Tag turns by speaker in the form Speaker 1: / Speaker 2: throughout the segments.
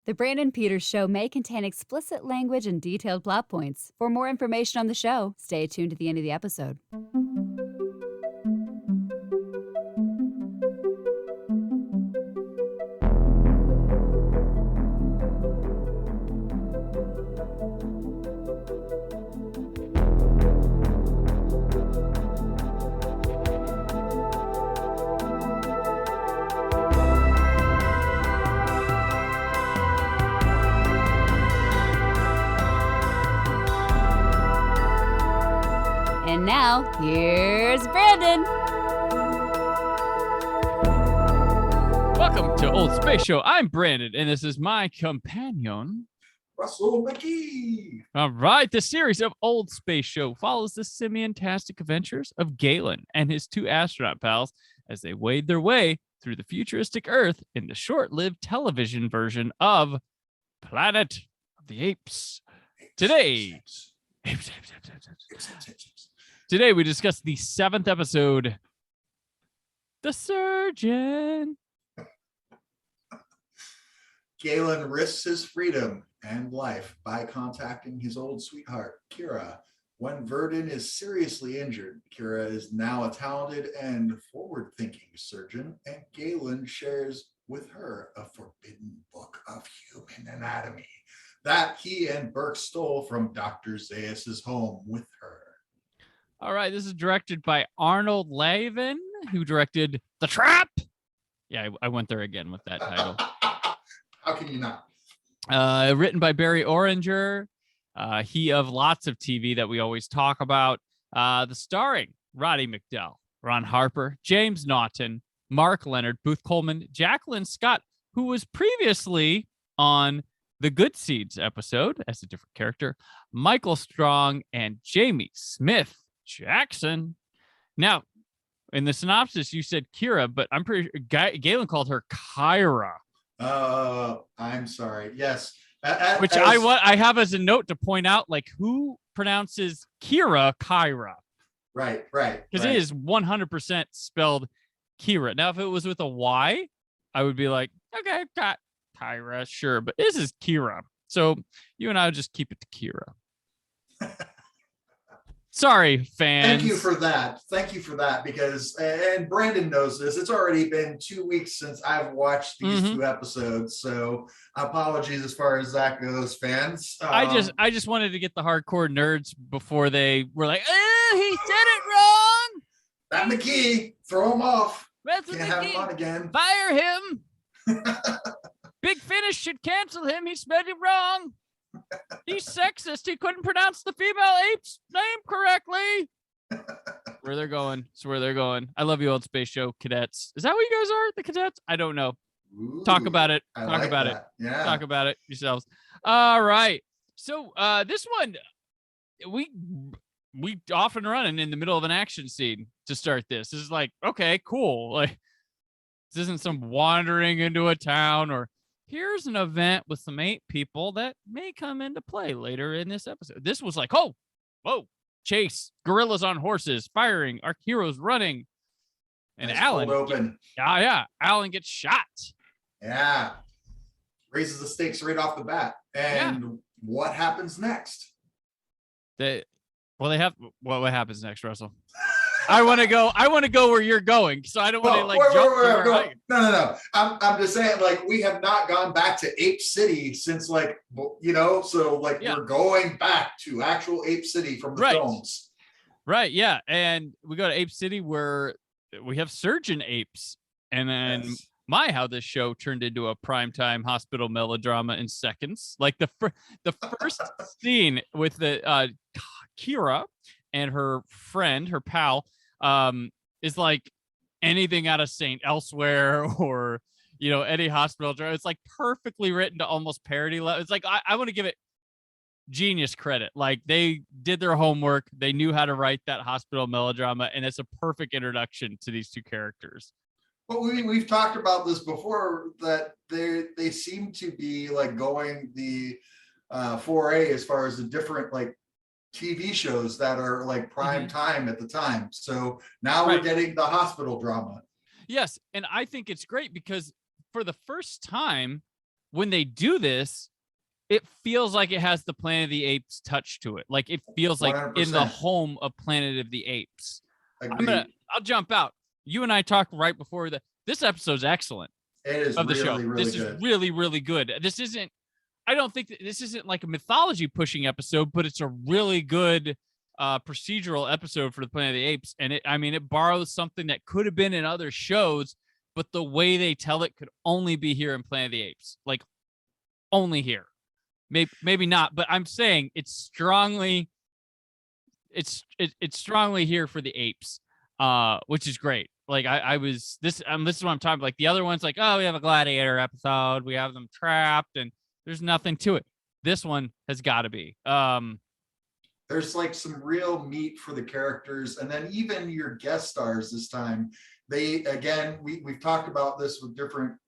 Speaker 1: The Brandon Peters Show may contain explicit language and detailed plot points. For more information on the show, stay tuned to the end of the episode. And now, here's Brandon.
Speaker 2: Welcome to Old Space Show. I'm Brandon, and this is my companion,
Speaker 3: Russell McGee.
Speaker 2: All right, the series of Old Space Show follows the simian-tastic adventures of Galen and his two astronaut pals as they wade their way through the futuristic Earth in the short-lived television version of Planet of the Apes. Today, Today we discuss the 7th episode, The Surgeon.
Speaker 3: Galen risks his freedom and life by contacting his old sweetheart, Kira. When Verdon is seriously injured, Kira is now a talented and forward-thinking surgeon, and Galen shares with her a forbidden book of human anatomy that he and Burke stole from Dr. Zaius's home with her.
Speaker 2: All right, this is directed by Arnold Lavin, who directed The Trap. Yeah, I went there again with that title.
Speaker 3: How can you not?
Speaker 2: Written by Barry Oranger, he of lots of TV that we always talk about. The starring Roddy McDowell, Ron Harper, James Naughton, Mark Leonard, Booth Coleman, Jacqueline Scott, who was previously on the Good Seeds episode as a different character, Michael Strong, and Jamie Smith Jackson. Now, in the synopsis, you said Kira, but I'm pretty sure Galen called her Kyra.
Speaker 3: I'm sorry. Yes.
Speaker 2: Which I have as a note to point out, like, who pronounces Kira Kyra?
Speaker 3: Right.
Speaker 2: Because it is 100% spelled Kira. Now, if it was with a Y, I would be like, okay, got Kyra, sure. But this is Kira. So you and I will just keep it to Kira. Sorry, fans.
Speaker 3: Thank you for that, because, and Brandon knows this, it's already been 2 weeks since I've watched these two episodes, so apologies as far as that goes, fans.
Speaker 2: I just wanted to get the hardcore nerds before they were like, oh, he said it wrong.
Speaker 3: That McGee, throw him off.
Speaker 2: That's
Speaker 3: Can't have him on again.
Speaker 2: Fire him. Big Finish should cancel him. He spelled it wrong. He's sexist. He couldn't pronounce the female ape's name correctly. Where they're going. It's where they're going. I love you, Old Space Show cadets. Is that what you guys are? The cadets? I don't know.
Speaker 3: Ooh,
Speaker 2: Talk about it.
Speaker 3: I
Speaker 2: Talk
Speaker 3: like
Speaker 2: about
Speaker 3: that.
Speaker 2: it.
Speaker 3: Yeah.
Speaker 2: Talk about it yourselves. All right. So this one, we off and running in the middle of an action scene to start this. This is like, okay, cool. Like, this isn't some wandering into a town or here's an event with some ape people that may come into play later in this episode. This was like, oh, whoa, chase, gorillas on horses, firing, our heroes running. And
Speaker 3: nice
Speaker 2: Alan,
Speaker 3: open.
Speaker 2: Alan gets shot.
Speaker 3: Yeah. Raises the stakes right off the bat. And what happens next?
Speaker 2: What happens next, Russell? I want to go where you're going, so I don't want to jump.
Speaker 3: No. I'm just saying, like, we have not gone back to Ape City since, so we're going back to actual Ape City from the films. Right,
Speaker 2: yeah. And we go to Ape City where we have surgeon apes. And then how this show turned into a primetime hospital melodrama in seconds. Like the first scene with the Kira and her friend, her pal, is like anything out of Saint Elsewhere or, any hospital drama. It's like perfectly written to almost parody level. It's like, I want to give it genius credit. Like, they did their homework. They knew how to write that hospital melodrama, and it's a perfect introduction to these two characters.
Speaker 3: Well, we've talked about this before, that they seem to be like going the foray as far as the different like TV shows that are like prime time at the time. So now we're getting the hospital drama.
Speaker 2: Yes, and I think it's great because for the first time, when they do this, it feels like it has the Planet of the Apes touch to it. Like it feels like
Speaker 3: 100%.
Speaker 2: in the home of Planet of the Apes.
Speaker 3: Agreed.
Speaker 2: I'll jump out. You and I talked right before this episode's excellent.
Speaker 3: It is
Speaker 2: of the
Speaker 3: really,
Speaker 2: show.
Speaker 3: really
Speaker 2: this
Speaker 3: good.
Speaker 2: is really, really good. I don't think this isn't like a mythology pushing episode, but it's a really good procedural episode for the Planet of the Apes. And it borrows something that could have been in other shows, but the way they tell it could only be here in Planet of the Apes. Like only here. Maybe not, but I'm saying it's strongly here for the apes, which is great. Like this is what I'm talking about. Like the other ones, like, oh, we have a gladiator episode, we have them trapped, and there's nothing to it. This one has got to be.
Speaker 3: There's like some real meat for the characters, and then even your guest stars this time. We've talked about this with different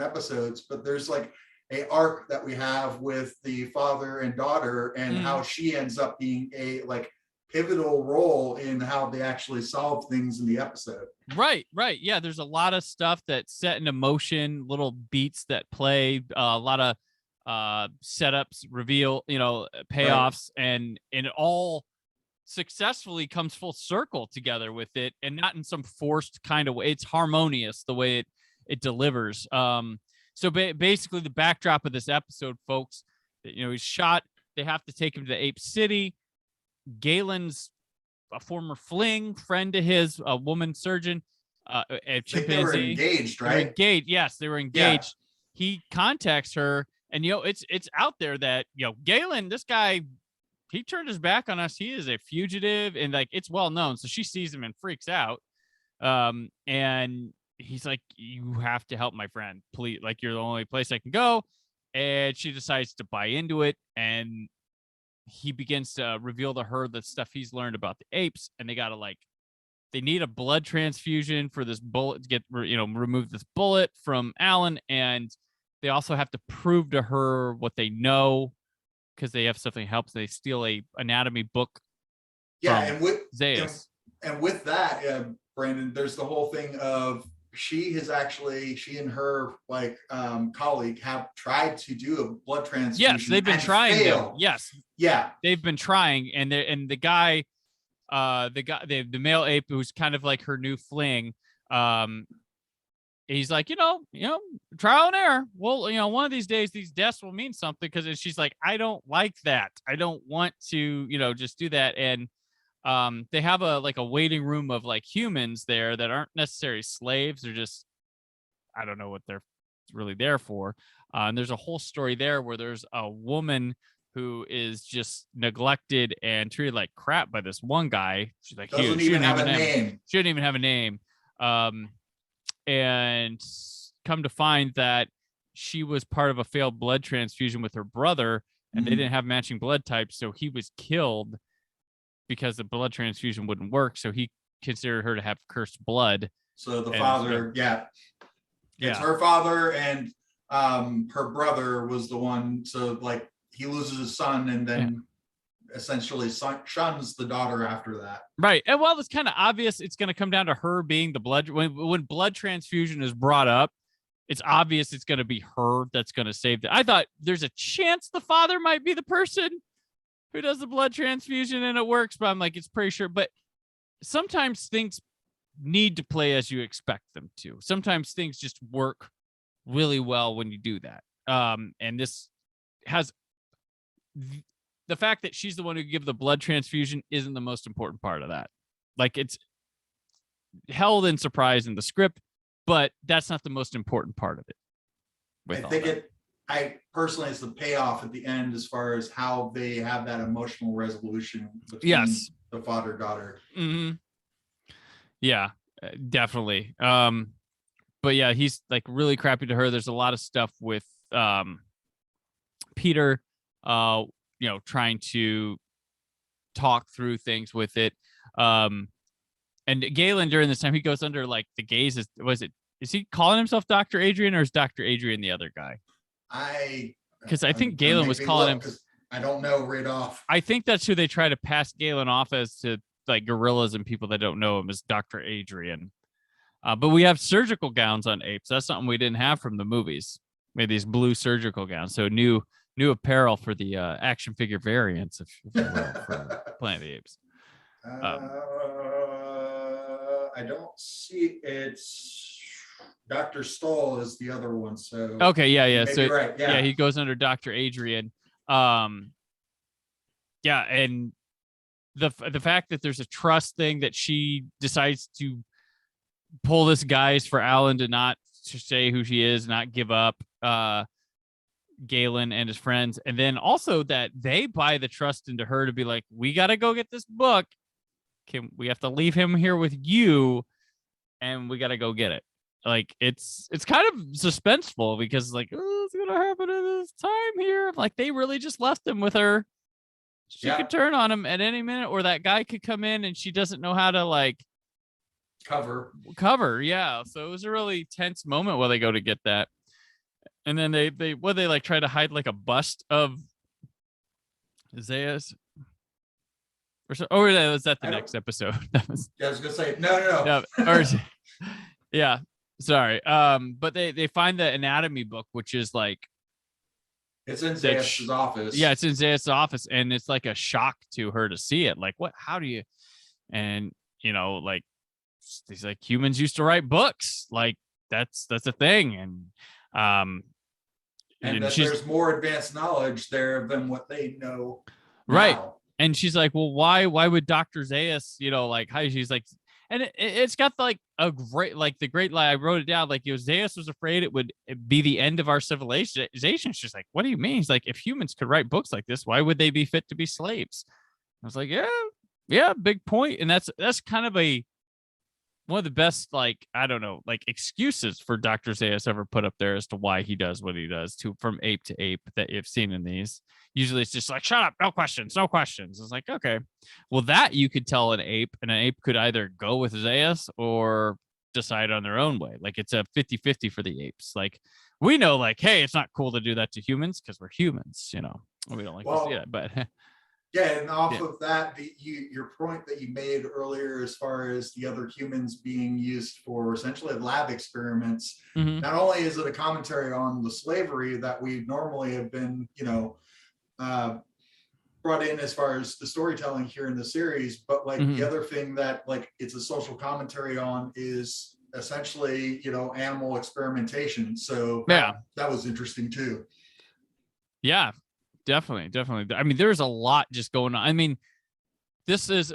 Speaker 3: episodes, but there's like a arc that we have with the father and daughter, and how she ends up being a like pivotal role in how they actually solve things in the episode.
Speaker 2: Right. Yeah, there's a lot of stuff that's set into motion, little beats that play, a lot of setups, reveal, payoffs, right. and it all successfully comes full circle together with it, and not in some forced kind of way. It's harmonious the way it delivers. So basically, the backdrop of this episode, folks, he's shot. They have to take him to Ape City. Galen's a former fling friend to his, a woman surgeon, a chimpanzee.
Speaker 3: They were engaged, right?
Speaker 2: They were engaged. Yes, they were engaged.
Speaker 3: Yeah.
Speaker 2: He contacts her, and it's out there that Galen, this guy, he turned his back on us. He is a fugitive, and like it's well known. So she sees him and freaks out. And he's like, you have to help my friend, please. Like, you're the only place I can go. And she decides to buy into it. And he begins to reveal to her the stuff he's learned about the apes. And they need a blood transfusion for this bullet to get, remove this bullet from Alan. And they also have to prove to her what they know, because they have something that helps. They steal a anatomy book.
Speaker 3: Yeah. And with
Speaker 2: Zaius.
Speaker 3: And with that, Brandon, there's the whole thing of, she and her colleague have tried to do a blood transfusion.
Speaker 2: Yes, they've been trying. Yes.
Speaker 3: Yeah.
Speaker 2: They've been trying. And the guy, the male ape who's kind of like her new fling, he's like, trial and error. Well, one of these days, these deaths will mean something. And she's like, I don't like that. I don't want to, just do that. And they have a waiting room of like humans there that aren't necessarily slaves. They're just, I don't know what they're really there for. And there's a whole story there where there's a woman who is just neglected and treated like crap by this one guy. She's like,
Speaker 3: doesn't even have a name.
Speaker 2: Shouldn't even have a name. And come to find that she was part of a failed blood transfusion with her brother, and they didn't have matching blood types. So he was killed because the blood transfusion wouldn't work. So he considered her to have cursed blood.
Speaker 3: So the father, it's her father, and her brother was the one. So like he loses his son, and then essentially shuns the daughter after that.
Speaker 2: Right. And while it's kind of obvious, it's going to come down to her being the blood. When blood transfusion is brought up, it's obvious it's going to be her that's going to save it. I thought there's a chance the father might be the person who does the blood transfusion and it works, but I'm like, it's pretty sure. But sometimes things need to play as you expect them to. Sometimes things just work really well when you do that. And this has the fact that she's the one who gives the blood transfusion isn't the most important part of that. Like, it's held in surprise in the script, but that's not the most important part of it.
Speaker 3: I personally, it's the payoff at the end as far as how they have that emotional resolution between the father-daughter.
Speaker 2: Mm-hmm. Yeah, definitely. But yeah, he's like really crappy to her. There's a lot of stuff with Peter, trying to talk through things with it. And Galen, during this time, he goes under like the gaze. Is he calling himself Dr. Adrian, or is Dr. Adrian the other guy? Because I think Galen was calling him.
Speaker 3: I don't know right off.
Speaker 2: I think that's who they try to pass Galen off as to like gorillas and people that don't know him as Dr. Adrian. But we have surgical gowns on apes. That's something we didn't have from the movies. made these blue surgical gowns. So new apparel for the action figure variants, if you will, for Planet of the Apes.
Speaker 3: I don't see it's Dr. Stoll is the other one. So
Speaker 2: okay, yeah.
Speaker 3: So
Speaker 2: so
Speaker 3: right. Yeah,
Speaker 2: he goes under Dr. Adrian. Yeah, and the fact that there's a trust thing that she decides to pull this guys for Alan to say who she is, not give up Galen and his friends, and then also that they buy the trust into her to be like, we got to go get this book. We have to leave him here with you, and we got to go get it. Like it's kind of suspenseful because like, oh, what's gonna happen in this time here? Like they really just left him with her. She could turn on him at any minute, or that guy could come in and she doesn't know how to like
Speaker 3: cover.
Speaker 2: Yeah. So it was a really tense moment while they go to get that. And then they like try to hide like a bust of Zaius. Or was that the next episode?
Speaker 3: I was gonna say no.
Speaker 2: Yeah. Sorry. But they find the anatomy book, which is like
Speaker 3: it's in Zaius' office.
Speaker 2: Yeah, it's in Zaius' office, and it's like a shock to her to see it. Like, what? How do you? And like these like humans used to write books. Like that's a thing, and
Speaker 3: that there's more advanced knowledge there than what they know.
Speaker 2: Right.
Speaker 3: Now.
Speaker 2: And she's like, well, why would Dr. Zaius, like, how she's like, and it's got like a great, like the great line. I wrote it down. Like, Zaius was afraid it would be the end of our civilization. She's like, what do you mean? He's like, if humans could write books like this, why would they be fit to be slaves? I was like, yeah, big point. And that's kind of one of the best, like, I don't know, like excuses for Dr. Zaius ever put up there as to why he does what he does from ape to ape that you've seen in these. Usually it's just like, shut up, no questions. It's like, okay, well, that you could tell an ape, and an ape could either go with Zaius or decide on their own way. Like it's a 50-50 for the apes. Like we know, like, hey, it's not cool to do that to humans because we're humans, we don't like to see it, but
Speaker 3: yeah, and off of that, your point that you made earlier, as far as the other humans being used for essentially lab experiments, not only is it a commentary on the slavery that we normally have been, brought in as far as the storytelling here in the series, but like the other thing that like it's a social commentary on is essentially, animal experimentation. So that was interesting too.
Speaker 2: Yeah. Definitely. I mean, there's a lot just going on. I mean, this is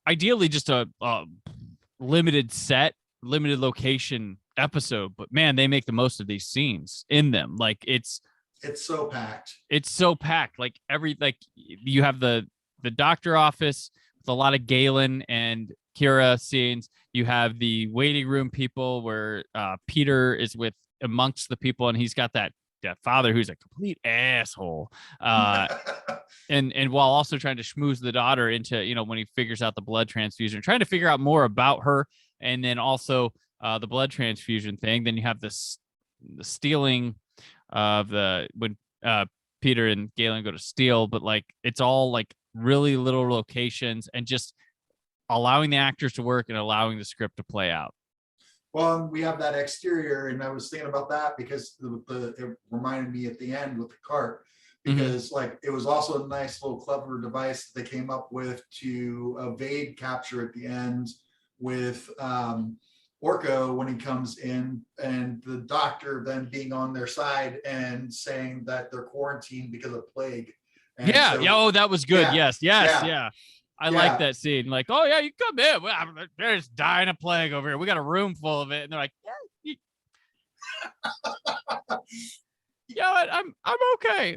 Speaker 2: ideally just a limited location episode, but man, they make the most of these scenes in them. Like it's so packed. Like you have the doctor office with a lot of Galen and Kira scenes. You have the waiting room people where Peter is with amongst the people, and he's got that father who's a complete asshole, and while also trying to schmooze the daughter into, when he figures out the blood transfusion, trying to figure out more about her, and then also the blood transfusion thing. Then you have the stealing of when Peter and Galen go to steal, but like it's all like really little locations and just allowing the actors to work and allowing the script to play out.
Speaker 3: Well, we have that exterior, and I was thinking about that because it reminded me at the end with the cart, because like it was also a nice little clever device that they came up with to evade capture at the end with Orko when he comes in, and the doctor then being on their side and saying that they're quarantined because of plague. And
Speaker 2: that was good. Yeah. I like that scene. Like, oh yeah, you come in. They're just dying of plague over here. We got a room full of it, and they're like, I'm okay.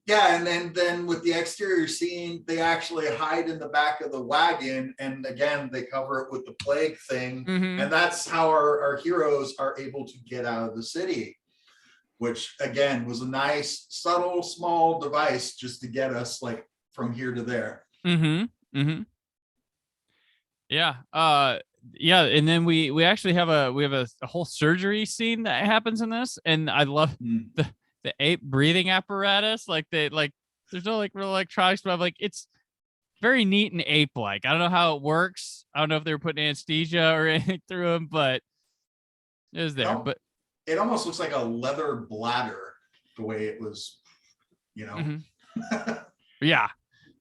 Speaker 3: Yeah, and then with the exterior scene, they actually hide in the back of the wagon, and again they cover it with the plague thing, and that's how our heroes are able to get out of the city, which again was a nice, subtle, small device just to get us like from here to there.
Speaker 2: Yeah. And then we actually have a whole surgery scene that happens in this, and I love the ape breathing apparatus. Like there's no like real electronics, but like it's very neat and ape-like. I don't know how it works. I don't know if they were putting anesthesia or anything through them, but it was there.
Speaker 3: No.
Speaker 2: But
Speaker 3: it almost looks like a leather bladder the way it was,
Speaker 2: Yeah.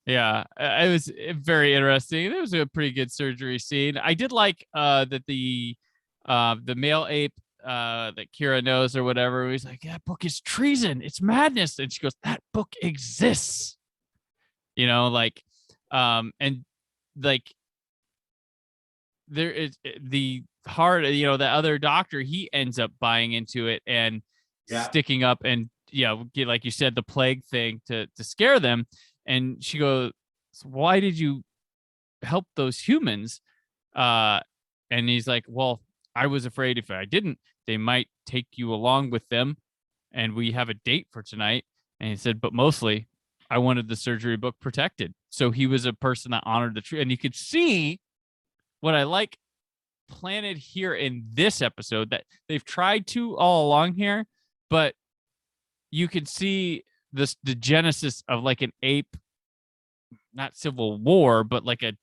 Speaker 2: It was very interesting. It was a pretty good surgery scene. I did like that the male ape that Kira knows or whatever, he's like, that book is treason, it's madness, and she goes, that book exists, and like there is the hard, the other doctor, he ends up buying into it and sticking up and get, like you said, the plague thing to scare them. And she goes, why did you help those humans? And he's like, well, I was afraid if I didn't, they might take you along with them, and we have a date for tonight. And he said, but mostly I wanted the surgery book protected. So he was a person that honored the truth. And you could see what I like planted here in this episode that they've tried to all along here, but you could see the genesis of like an ape, not civil war, but like a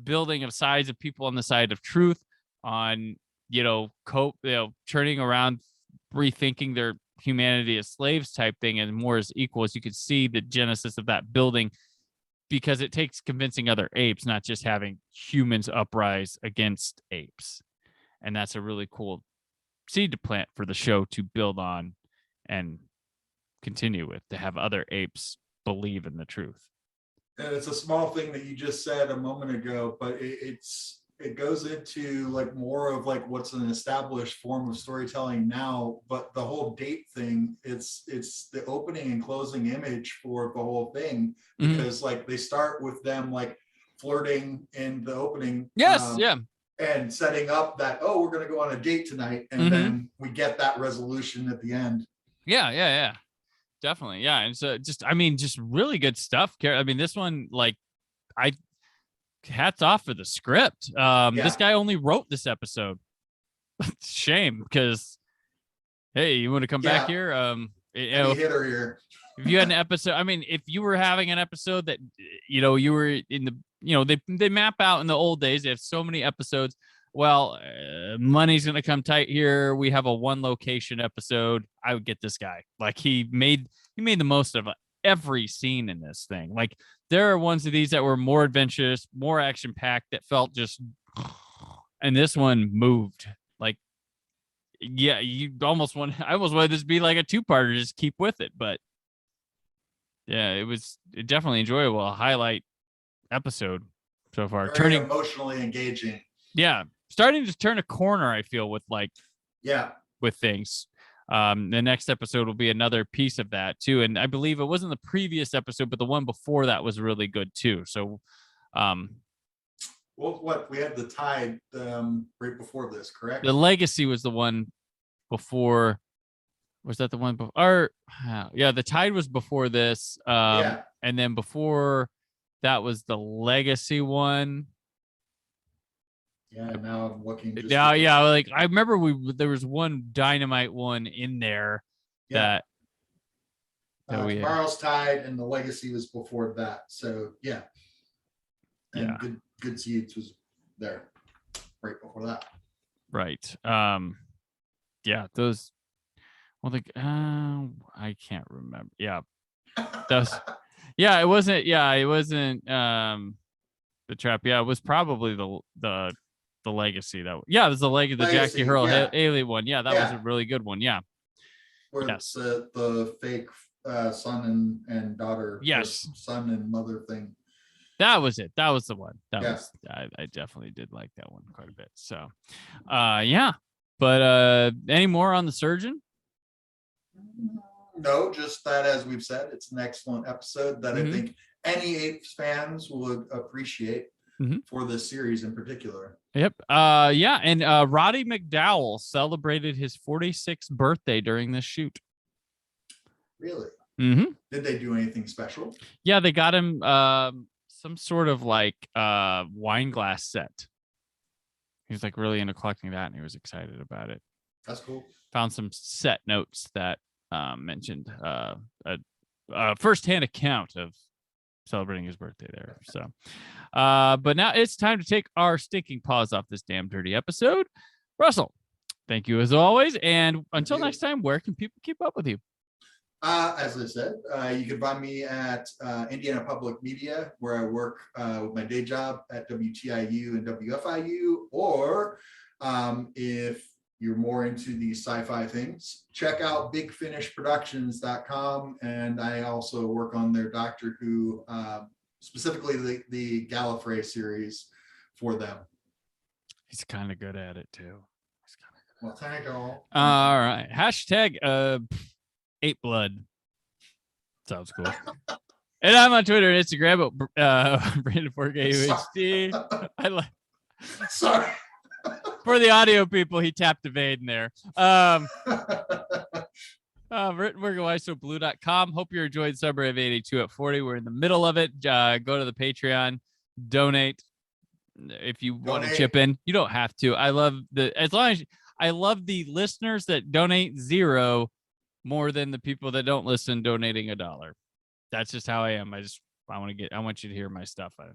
Speaker 2: building of sides of people on the side of truth, on turning around, rethinking their humanity as slaves type thing and more as equals. You could see the genesis of that building, because it takes convincing other apes, not just having humans uprise against apes. And that's a really cool seed to plant for the show to build on and continue with, to have other apes believe in the truth.
Speaker 3: And it's a small thing that you just said a moment ago, but it goes into like more of like what's an established form of storytelling now. But the whole date thing, it's the opening and closing image for the whole thing, because like they start with them like flirting in the opening. And setting up that, oh, we're going to go on a date tonight. And then we get that resolution at the end.
Speaker 2: Yeah. Definitely. Yeah. And so just really good stuff. I mean, this one, like, hats off for the script. This guy only wrote this episode. Shame, because, hey, you want to come back here?
Speaker 3: Hitter here.
Speaker 2: If you had an episode, I mean, if you were having an episode that, you were in the, they map out in the old days, they have so many episodes. Well, money's going to come tight here. We have a one location episode. I would get this guy. Like he made the most of every scene in this thing. Like there are ones of these that were more adventurous, more action packed, that felt just, and this one moved. Like, yeah, I almost wanted this to be like a two-parter, just keep with it. But yeah, it was definitely enjoyable. A highlight episode so far.
Speaker 3: Very emotionally engaging.
Speaker 2: Yeah. Starting to turn a corner, I feel, with with things. The next episode will be another piece of that too. And I believe it wasn't the previous episode, but the one before that was really good too. So,
Speaker 3: we had the Tide right before this, correct?
Speaker 2: The Legacy was the one before. Was that the one before? The Tide was before this. And then before that was the Legacy one.
Speaker 3: Yeah, now I'm looking.
Speaker 2: Like I remember there was one Dynamite one in there that
Speaker 3: Tomorrow's Tide, and the Legacy was before that. So and Good Seeds was there right before that.
Speaker 2: Right. Those. Well, I can't remember. Yeah, those. It wasn't. Yeah, it wasn't. The Trap. Yeah, it was probably the Legacy. It was the Legacy, the Jackie Hurl alien one. Yeah, that was a really good one. Yeah.
Speaker 3: Where the fake son and daughter.
Speaker 2: Yes.
Speaker 3: Son and mother thing.
Speaker 2: That was it. That was the one. I definitely did like that one quite a bit. So, But any more on the Surgeon?
Speaker 3: No, just that, as we've said, it's an excellent episode that I think any Apes fans would appreciate for this series in particular.
Speaker 2: Yep. And Roddy McDowell celebrated his 46th birthday during this shoot.
Speaker 3: Really?
Speaker 2: Mm-hmm.
Speaker 3: Did they do anything special?
Speaker 2: Yeah, they got him some sort of like wine glass set. He was like really into collecting that, and he was excited about it.
Speaker 3: That's cool.
Speaker 2: Found some set notes that mentioned a first-hand account of celebrating his birthday there. So, but now it's time to take our stinking paws off this damn dirty episode. Russell, Thank you as always. And until next time, where can people keep up with you?
Speaker 3: As I said, you can find me at Indiana Public Media, where I work with my day job at WTIU and WFIU. Or if you're more into the sci-fi things, check out bigfinishproductions.com. And I also work on their Doctor Who, specifically the Gallifrey series for them.
Speaker 2: He's kind of good at it too.
Speaker 3: Well, thank you.
Speaker 2: All right. Hashtag Ape Blood. Sounds cool. And I'm on Twitter and Instagram at Brandon 4K UHD. I like.
Speaker 3: Sorry.
Speaker 2: For the audio people, he tapped evade in there. Written work at blue.com. Hope you're enjoying Summer of 82 at 40. We're in the middle of it. Go to the Patreon, donate if you want to chip in. You don't have to. I love the listeners that donate $0 more than the people that don't listen donating $1. That's just how I am. I want you to hear my stuff. I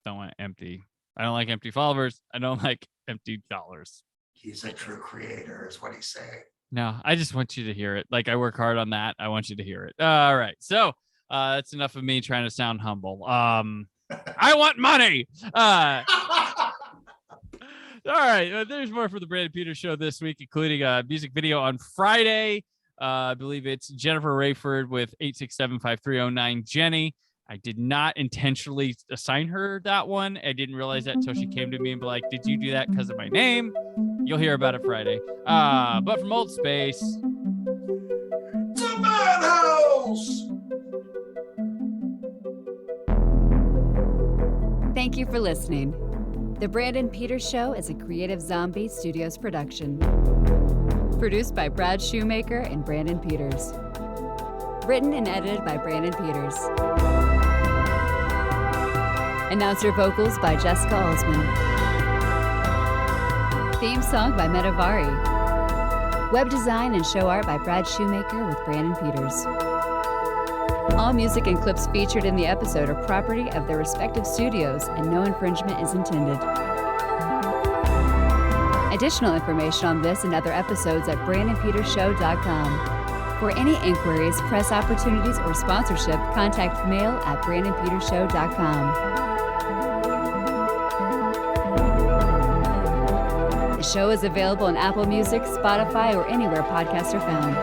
Speaker 2: don't want empty. I don't like empty followers. I don't like empty dollars.
Speaker 3: He's a true creator, is what he's saying.
Speaker 2: No, I just want you to hear it. Like, I work hard on that. I want you to hear it. All right. So that's enough of me trying to sound humble. I want money. All right. There's more for the Brandon Peters Show this week, including a music video on Friday. I believe it's Jennifer Rayford with 867-5309 Jenny. I did not intentionally assign her that one. I didn't realize that until she came to me and be like, did you do that because of my name? You'll hear about it Friday. But from Old Space.
Speaker 3: The Madhouse!
Speaker 1: Thank you for listening. The Brandon Peters Show is a Creative Zombie Studios production. Produced by Brad Shoemaker and Brandon Peters. Written and edited by Brandon Peters. Announcer vocals by Jessica Alsman. Theme song by Metavari. Web design and show art by Brad Shoemaker with Brandon Peters. All music and clips featured in the episode are property of their respective studios, and no infringement is intended. Additional information on this and other episodes at BrandonPetersShow.com. For any inquiries, press opportunities, or sponsorship, contact mail at BrandonPetersShow.com. The show is available on Apple Music, Spotify, or anywhere podcasts are found.